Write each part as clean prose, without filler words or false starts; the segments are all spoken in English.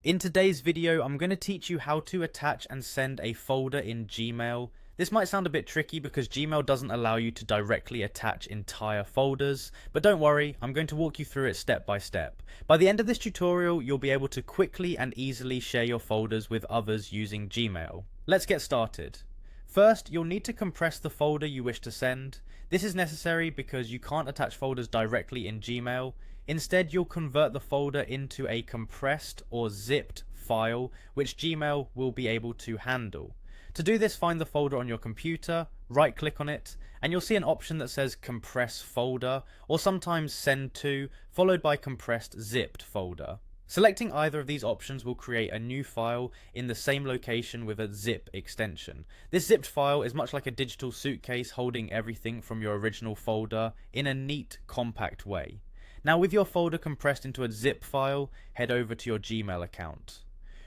In today's video, I'm going to teach you how to attach and send a folder in Gmail. This might sound a bit tricky because Gmail doesn't allow you to directly attach entire folders, but don't worry, I'm going to walk you through it step by step. By the end of this tutorial, you'll be able to quickly and easily share your folders with others using Gmail. Let's get started. First, you'll need to compress the folder you wish to send. This is necessary because you can't attach folders directly in Gmail. Instead, you'll convert the folder into a compressed or zipped file, which Gmail will be able to handle. To do this, find the folder on your computer, right click on it, and you'll see an option that says compress folder, or sometimes send to, followed by compressed zipped folder. Selecting either of these options will create a new file in the same location with a zip extension. This zipped file is much like a digital suitcase holding everything from your original folder in a neat, compact way. Now with your folder compressed into a zip file, head over to your Gmail account.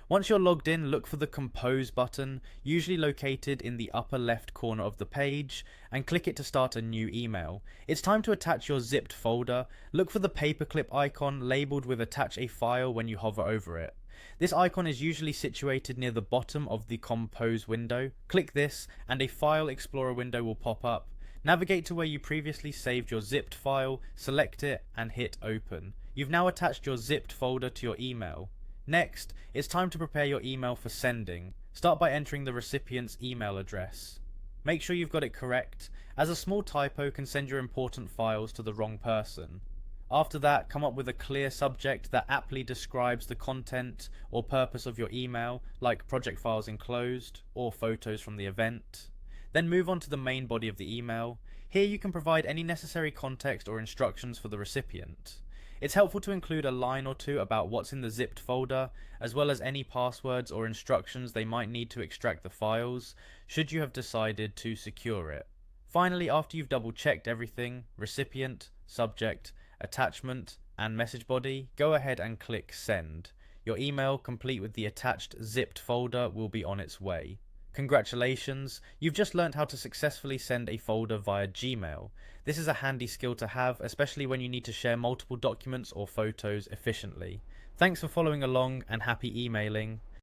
Once you're logged in, look for the Compose button, usually located in the upper left corner of the page, and click it to start a new email. It's time to attach your zipped folder. Look for the paperclip icon labeled with attach a file when you hover over it. This icon is usually situated near the bottom of the Compose window. Click this and a File Explorer window will pop up. Navigate to where you previously saved your zipped file, select it and hit open. You've now attached your zipped folder to your email. Next, it's time to prepare your email for sending. Start by entering the recipient's email address. Make sure you've got it correct, as a small typo can send your important files to the wrong person. After that, come up with a clear subject that aptly describes the content or purpose of your email, like project files enclosed or photos from the event. Then move on to the main body of the email. Here you can provide any necessary context or instructions for the recipient. It's helpful to include a line or two about what's in the zipped folder, as well as any passwords or instructions they might need to extract the files, should you have decided to secure it. Finally, after you've double checked everything, recipient, subject, attachment, and message body, go ahead and click send. Your email, complete with the attached zipped folder, will be on its way. Congratulations, you've just learned how to successfully send a folder via Gmail. This is a handy skill to have, especially when you need to share multiple documents or photos efficiently. Thanks for following along and happy emailing.